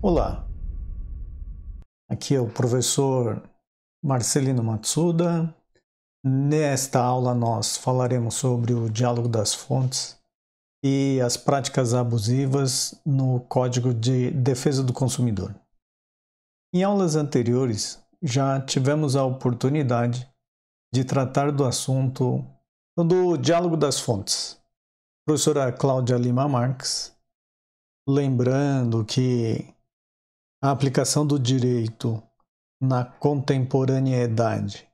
Olá, aqui é o professor Marcelino Matsuda. Nesta aula nós falaremos sobre o diálogo das fontes e as práticas abusivas no Código de Defesa do Consumidor. Em aulas anteriores já tivemos a oportunidade de tratar do assunto do diálogo das fontes. Professora Cláudia Lima Marques, lembrando que a aplicação do direito na contemporaneidade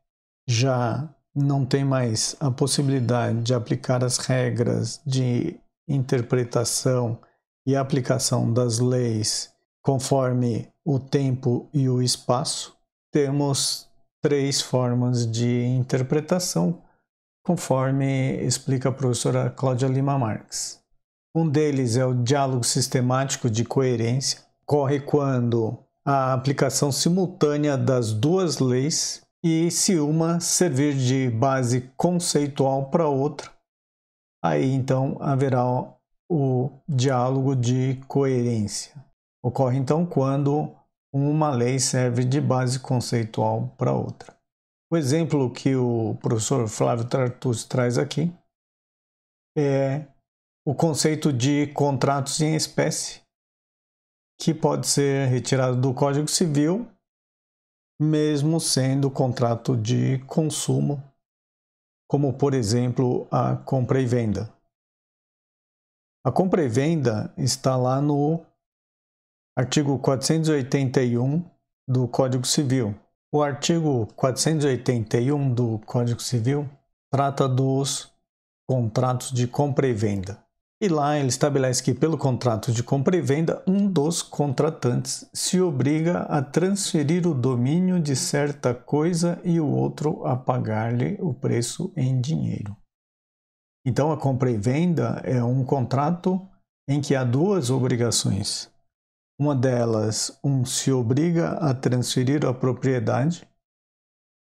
já não tem mais a possibilidade de aplicar as regras de interpretação e aplicação das leis conforme o tempo e o espaço. Temos três formas de interpretação, conforme explica a professora Cláudia Lima Marques. Um deles é o diálogo sistemático de coerência. Ocorre quando a aplicação simultânea das duas leis e se uma servir de base conceitual para outra, aí então haverá o diálogo de coerência. Ocorre então quando uma lei serve de base conceitual para outra. O exemplo que o professor Flávio Tartucci traz aqui é o conceito de contratos em espécie, que pode ser retirado do Código Civil, mesmo sendo contrato de consumo, como por exemplo a compra e venda. A compra e venda está lá no artigo 481 do Código Civil. O artigo 481 do Código Civil trata dos contratos de compra e venda. E lá ele estabelece que, pelo contrato de compra e venda, um dos contratantes se obriga a transferir o domínio de certa coisa e o outro a pagar-lhe o preço em dinheiro. Então, a compra e venda é um contrato em que há duas obrigações. Uma delas, um se obriga a transferir a propriedade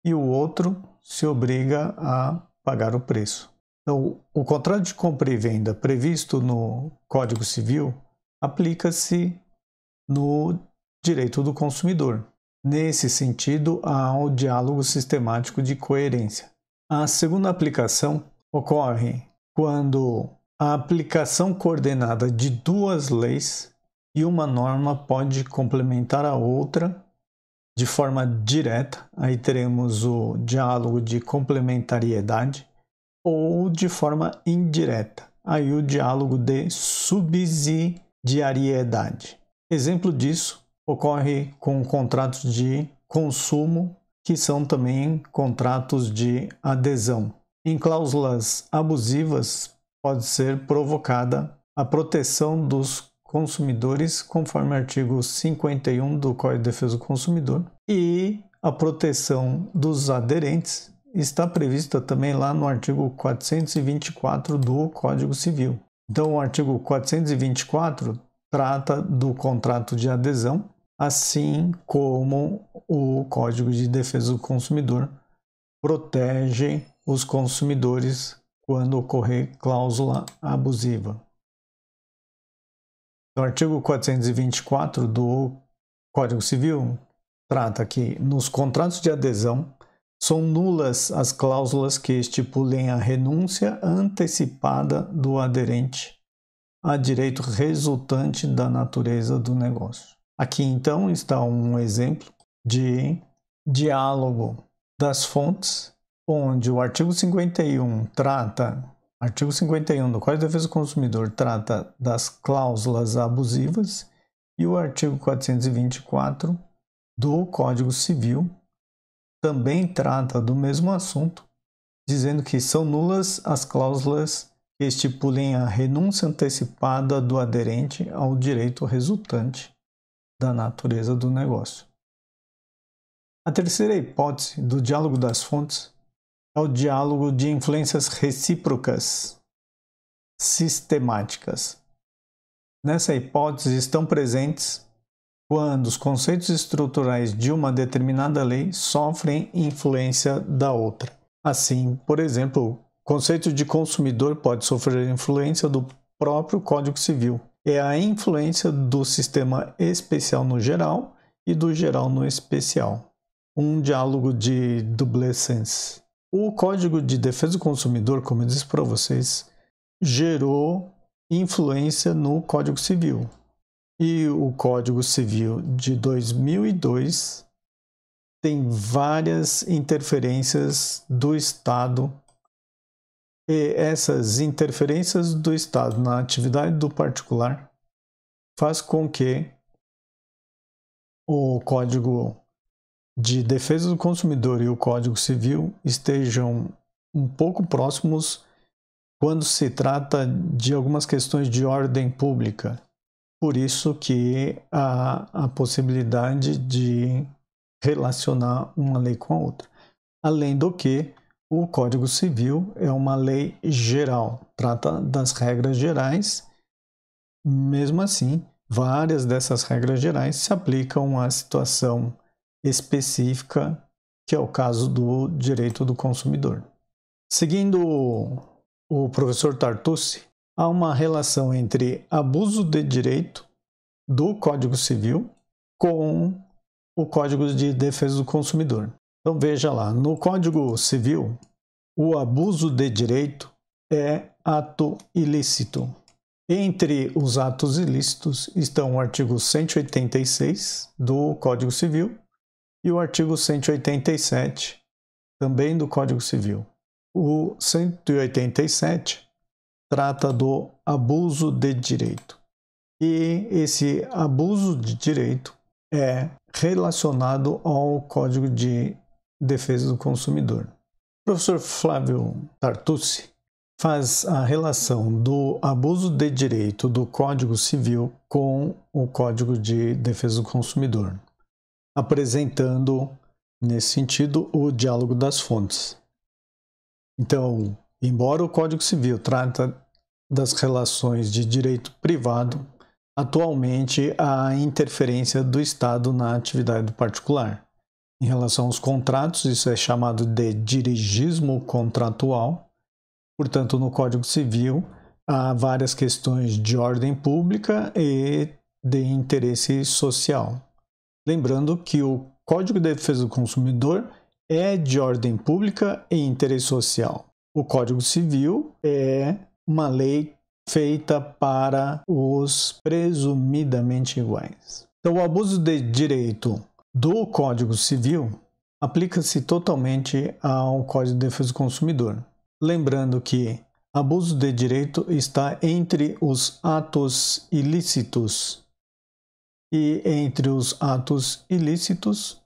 e o outro se obriga a pagar o preço. Então, o contrato de compra e venda previsto no Código Civil aplica-se no direito do consumidor. Nesse sentido, há o diálogo sistemático de coerência. A segunda aplicação ocorre quando a aplicação coordenada de duas leis e uma norma pode complementar a outra de forma direta. Aí teremos o diálogo de complementariedade, ou de forma indireta, aí o diálogo de subsidiariedade. Exemplo disso ocorre com contratos de consumo, que são também contratos de adesão. Em cláusulas abusivas pode ser provocada a proteção dos consumidores, conforme o artigo 51 do Código de Defesa do Consumidor, e a proteção dos aderentes está prevista também lá no artigo 424 do Código Civil. Então, o artigo 424 trata do contrato de adesão, assim como o Código de Defesa do Consumidor protege os consumidores quando ocorrer cláusula abusiva. O artigo 424 do Código Civil trata que nos contratos de adesão são nulas as cláusulas que estipulem a renúncia antecipada do aderente a direito resultante da natureza do negócio. Aqui então está um exemplo de diálogo das fontes, onde o artigo 51 do Código de Defesa do Consumidor trata das cláusulas abusivas e o artigo 424 do Código Civil também trata do mesmo assunto, dizendo que são nulas as cláusulas que estipulem a renúncia antecipada do aderente ao direito resultante da natureza do negócio. A terceira hipótese do diálogo das fontes é o diálogo de influências recíprocas sistemáticas. Nessa hipótese estão presentes quando os conceitos estruturais de uma determinada lei sofrem influência da outra. Assim, por exemplo, o conceito de consumidor pode sofrer influência do próprio Código Civil. é a influência do sistema especial no geral e do geral no especial. Um diálogo de double sens. O Código de Defesa do Consumidor, como eu disse para vocês, gerou influência no Código Civil. E o Código Civil de 2002 tem várias interferências do Estado. E essas interferências do Estado na atividade do particular faz com que o Código de Defesa do Consumidor e o Código Civil estejam um pouco próximos quando se trata de algumas questões de ordem pública. Por isso que há a possibilidade de relacionar uma lei com a outra. Além do que, o Código Civil é uma lei geral, trata das regras gerais. Mesmo assim, várias dessas regras gerais se aplicam à situação específica, que é o caso do direito do consumidor. Seguindo o professor Tartucci, há uma relação entre abuso de direito do Código Civil com o Código de Defesa do Consumidor. Então veja lá, no Código Civil, o abuso de direito é ato ilícito. Entre os atos ilícitos estão o artigo 186 do Código Civil e o artigo 187, também do Código Civil. O 187 trata do abuso de direito. E esse abuso de direito é relacionado ao Código de Defesa do Consumidor. O professor Flávio Tartucci faz a relação do abuso de direito do Código Civil com o Código de Defesa do Consumidor, apresentando, nesse sentido, o diálogo das fontes. Então, embora o Código Civil trata das relações de direito privado, atualmente há interferência do Estado na atividade do particular. Em relação aos contratos, isso é chamado de dirigismo contratual. Portanto, no Código Civil há várias questões de ordem pública e de interesse social. Lembrando que o Código de Defesa do Consumidor é de ordem pública e interesse social. O Código Civil é uma lei feita para os presumidamente iguais. Então, o abuso de direito do Código Civil aplica-se totalmente ao Código de Defesa do Consumidor. Lembrando que abuso de direito está entre os atos ilícitos. E entre os atos ilícitos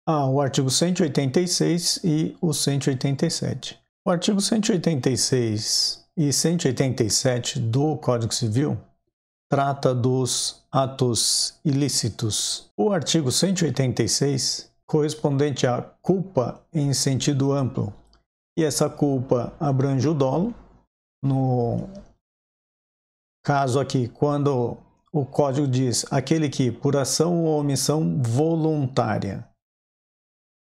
há o artigo 186 e o 187. O artigo 186 e 187 do Código Civil trata dos atos ilícitos. O artigo 186, correspondente à culpa em sentido amplo, e essa culpa abrange o dolo. No caso aqui, quando o Código diz aquele que, por ação ou omissão voluntária.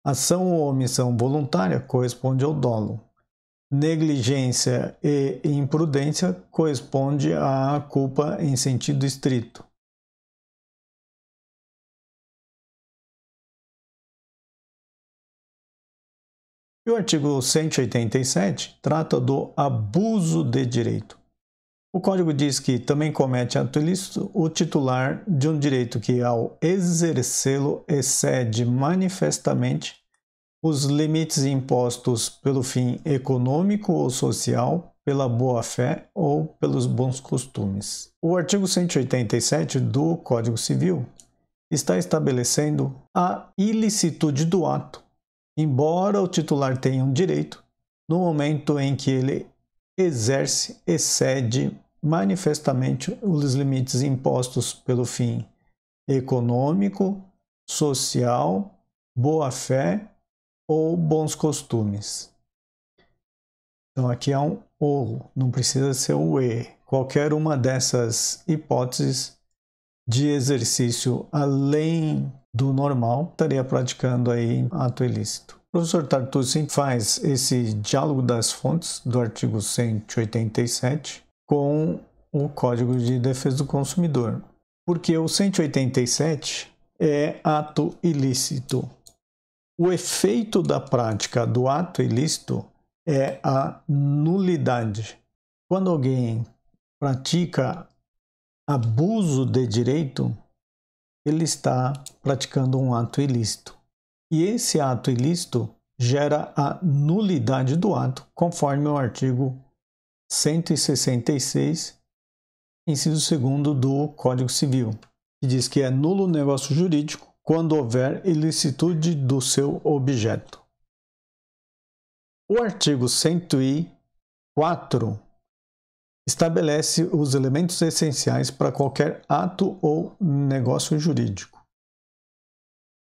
Ação ou omissão voluntária corresponde ao dolo. Negligência e imprudência corresponde à culpa em sentido estrito. E o artigo 187 trata do abuso de direito. O Código diz que também comete ato ilícito o titular de um direito que, ao exercê-lo, excede manifestamente os limites impostos pelo fim econômico ou social, pela boa-fé ou pelos bons costumes. O artigo 187 do Código Civil está estabelecendo a ilicitude do ato, embora o titular tenha um direito, no momento em que ele exerce, excede manifestamente os limites impostos pelo fim econômico, social, boa-fé ou bons costumes. Então aqui há um ou, não precisa ser o e. Qualquer uma dessas hipóteses de exercício além do normal estaria praticando aí ato ilícito. O professor Tartucci faz esse diálogo das fontes do artigo 187 com o Código de Defesa do Consumidor, porque o 187 é ato ilícito. O efeito da prática do ato ilícito é a nulidade. Quando alguém pratica abuso de direito, ele está praticando um ato ilícito. E esse ato ilícito gera a nulidade do ato, conforme o artigo 166, inciso 2º do Código Civil, que diz que é nulo o negócio jurídico quando houver ilicitude do seu objeto. O artigo 104 estabelece os elementos essenciais para qualquer ato ou negócio jurídico.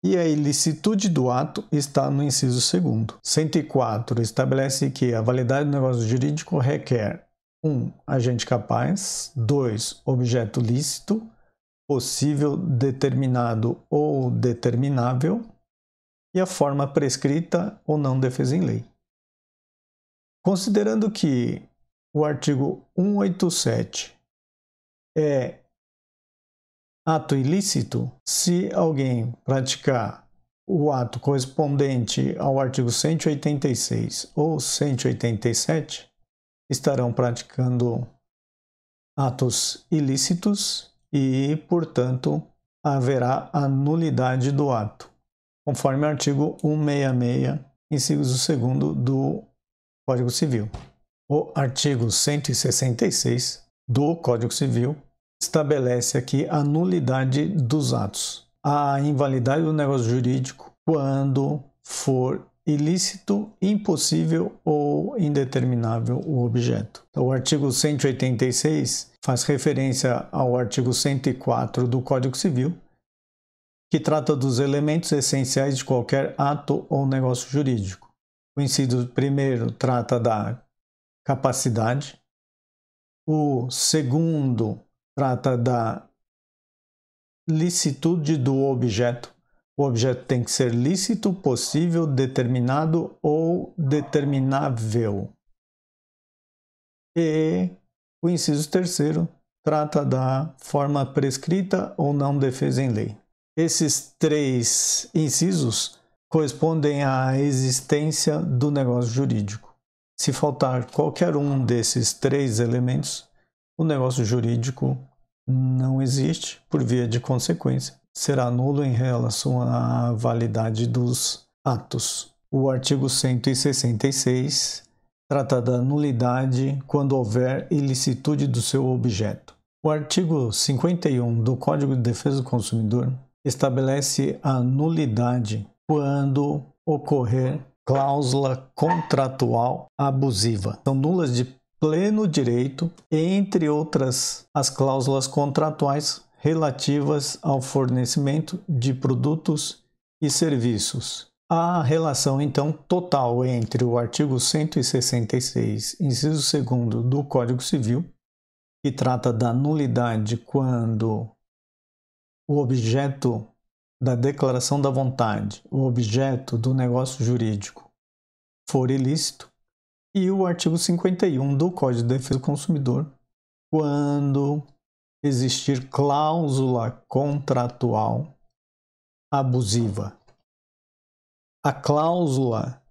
E a ilicitude do ato está no inciso 2º. 104 estabelece que a validade do negócio jurídico requer 1. Agente capaz, 2. Objeto lícito, possível, determinado ou determinável, e a forma prescrita ou não defesa em lei. Considerando que o artigo 187 é ato ilícito, se alguém praticar o ato correspondente ao artigo 186 ou 187, estarão praticando atos ilícitos e, portanto, haverá a nulidade do ato, conforme o artigo 166, inciso 2º do Código Civil. O artigo 166 do Código Civil estabelece aqui a nulidade dos atos, a invalidade do negócio jurídico quando for ilícito, impossível ou indeterminável o objeto. Então, o artigo 186 faz referência ao artigo 104 do Código Civil, que trata dos elementos essenciais de qualquer ato ou negócio jurídico. O inciso 1º trata da capacidade, o 2º trata da licitude do objeto. O objeto tem que ser lícito, possível, determinado ou determinável. E o inciso 3º trata da forma prescrita ou não defesa em lei. Esses 3 incisos correspondem à existência do negócio jurídico. Se faltar qualquer um desses 3 elementos, o negócio jurídico não existe, por via de consequência, será nulo em relação à validade dos atos. O artigo 166 trata da nulidade quando houver ilicitude do seu objeto. O artigo 51 do Código de Defesa do Consumidor estabelece a nulidade quando ocorrer cláusula contratual abusiva. São nulas de pleno direito, entre outras as cláusulas contratuais relativas ao fornecimento de produtos e serviços. A relação, então, total entre o artigo 166, inciso 2º do Código Civil, que trata da nulidade quando o objeto da declaração da vontade, o objeto do negócio jurídico, for ilícito, e o artigo 51 do Código de Defesa do Consumidor, quando existir cláusula contratual abusiva. A cláusula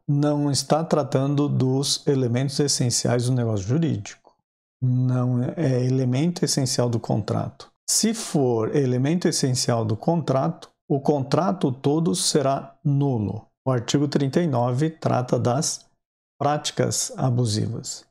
não está tratando dos elementos essenciais do negócio jurídico. Não é elemento essencial do contrato. Se for elemento essencial do contrato, o contrato todo será nulo. O artigo 39 trata das práticas abusivas.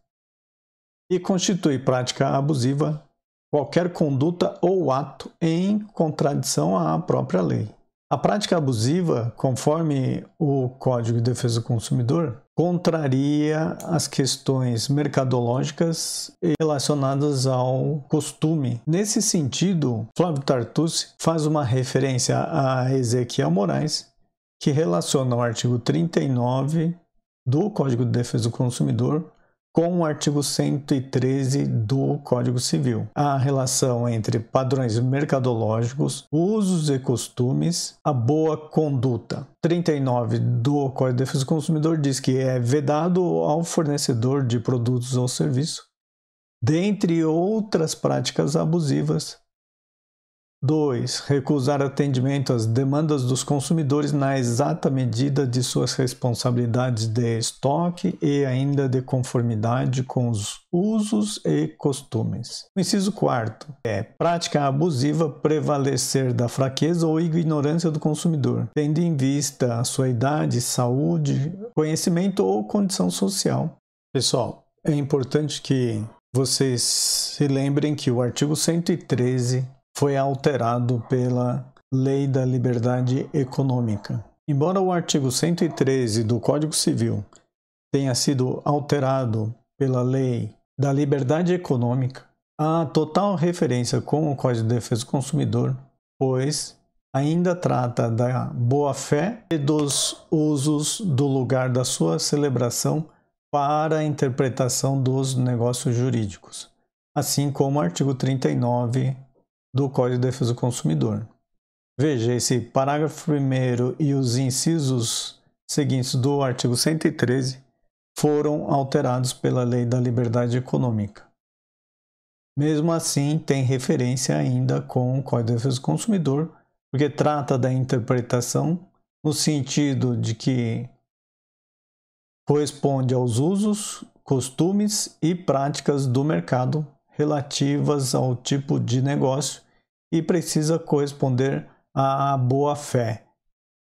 E constitui prática abusiva qualquer conduta ou ato em contradição à própria lei. A prática abusiva, conforme o Código de Defesa do Consumidor, contraria as questões mercadológicas relacionadas ao costume. Nesse sentido, Flávio Tartucci faz uma referência a Ezequiel Moraes, que relaciona o artigo 39 do Código de Defesa do Consumidor com o artigo 113 do Código Civil. A relação entre padrões mercadológicos, usos e costumes, a boa conduta. 39 do Código de Defesa do Consumidor diz que é vedado ao fornecedor de produtos ou serviços dentre outras práticas abusivas. 2. Recusar atendimento às demandas dos consumidores na exata medida de suas responsabilidades de estoque e ainda de conformidade com os usos e costumes. O inciso 4 é prática abusiva prevalecer da fraqueza ou ignorância do consumidor, tendo em vista a sua idade, saúde, conhecimento ou condição social. Pessoal, é importante que vocês se lembrem que o artigo 113 foi alterado pela Lei da Liberdade Econômica. Embora o artigo 113 do Código Civil tenha sido alterado pela Lei da Liberdade Econômica, há total referência com o Código de Defesa do Consumidor, pois ainda trata da boa-fé e dos usos do lugar da sua celebração para a interpretação dos negócios jurídicos, assim como o artigo 39 do Código de Defesa do Consumidor. Veja, esse parágrafo 1º e os incisos seguintes do artigo 113 foram alterados pela Lei da Liberdade Econômica. Mesmo assim, tem referência ainda com o Código de Defesa do Consumidor, porque trata da interpretação no sentido de que corresponde aos usos, costumes e práticas do mercado relativas ao tipo de negócio e precisa corresponder à boa-fé.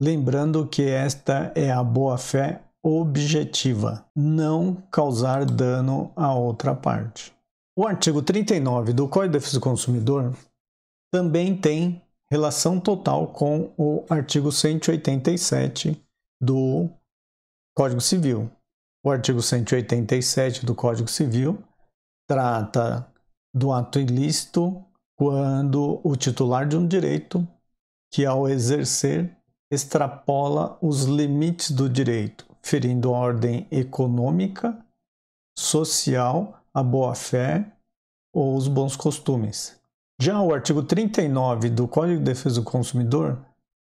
Lembrando que esta é a boa-fé objetiva, não causar dano à outra parte. O artigo 39 do Código de Defesa do Consumidor também tem relação total com o artigo 187 do Código Civil. O artigo 187 do Código Civil trata do ato ilícito quando o titular de um direito, que ao exercer, extrapola os limites do direito, ferindo a ordem econômica, social, a boa-fé ou os bons costumes. Já o artigo 39 do Código de Defesa do Consumidor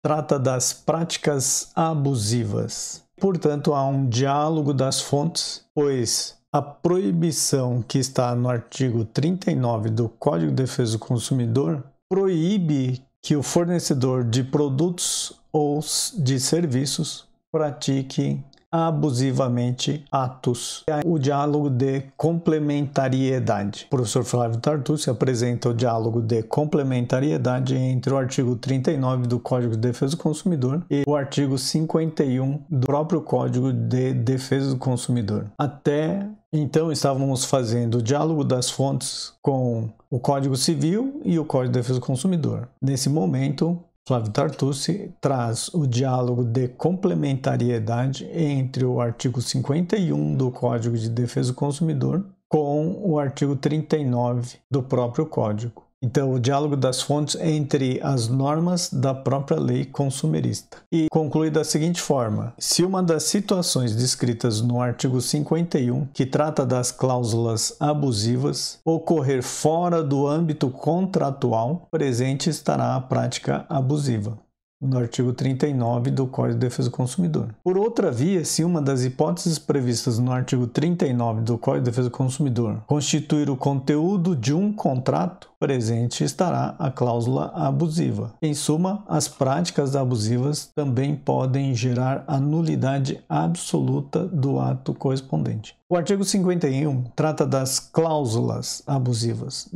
trata das práticas abusivas. Portanto, há um diálogo das fontes, pois a proibição que está no artigo 39 do Código de Defesa do Consumidor proíbe que o fornecedor de produtos ou de serviços pratique abusivamente atos. O diálogo de complementariedade. O professor Flávio Tartucci apresenta o diálogo de complementariedade entre o artigo 39 do Código de Defesa do Consumidor e o artigo 51 do próprio Código de Defesa do Consumidor. Até então estávamos fazendo o diálogo das fontes com o Código Civil e o Código de Defesa do Consumidor. Nesse momento, Flávio Tartucci traz o diálogo de complementariedade entre o artigo 51 do Código de Defesa do Consumidor com o artigo 39 do próprio Código. Então, o diálogo das fontes entre as normas da própria lei consumerista. E conclui da seguinte forma: se uma das situações descritas no artigo 51, que trata das cláusulas abusivas, ocorrer fora do âmbito contratual, presente estará a prática abusiva, no artigo 39 do Código de Defesa do Consumidor. Por outra via, se uma das hipóteses previstas no artigo 39 do Código de Defesa do Consumidor constituir o conteúdo de um contrato, presente estará a cláusula abusiva. Em suma, as práticas abusivas também podem gerar a nulidade absoluta do ato correspondente. O artigo 51 trata das cláusulas abusivas.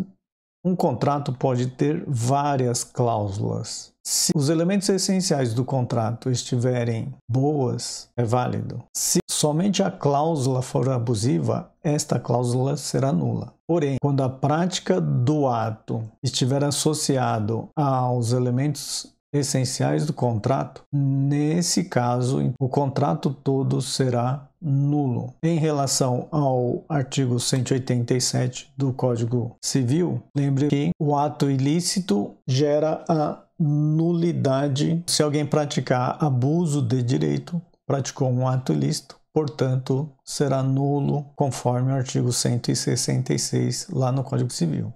Um contrato pode ter várias cláusulas. Se os elementos essenciais do contrato estiverem boas, é válido. Se somente a cláusula for abusiva, esta cláusula será nula. Porém, quando a prática do ato estiver associado aos elementos essenciais do contrato, nesse caso, o contrato todo será nulo. Em relação ao artigo 187 do Código Civil, lembre que o ato ilícito gera a nulidade. Se alguém praticar abuso de direito, praticou um ato ilícito, portanto, será nulo conforme o artigo 166 lá no Código Civil.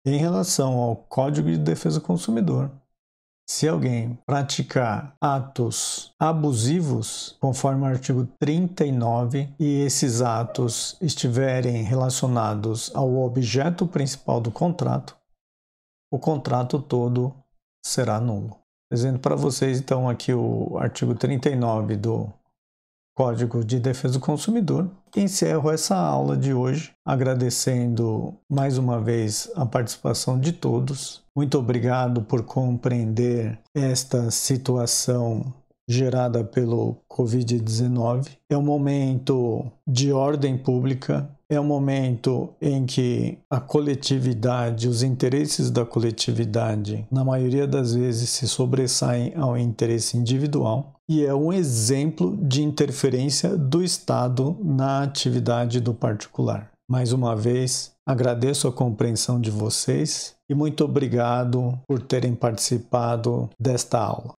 Em relação ao Código de Defesa do Consumidor, Se alguém praticar atos abusivos, conforme o artigo 39, e esses atos estiverem relacionados ao objeto principal do contrato, o contrato todo será nulo. Dizendo para vocês, então, aqui o artigo 39 do Código de Defesa do Consumidor. Encerro essa aula de hoje, agradecendo mais uma vez a participação de todos. Muito obrigado por compreender esta situação gerada pelo Covid-19. É um momento de ordem pública, é um momento em que a coletividade, os interesses da coletividade, na maioria das vezes, se sobressaem ao interesse individual. E é um exemplo de interferência do Estado na atividade do particular. Mais uma vez, agradeço a compreensão de vocês e muito obrigado por terem participado desta aula.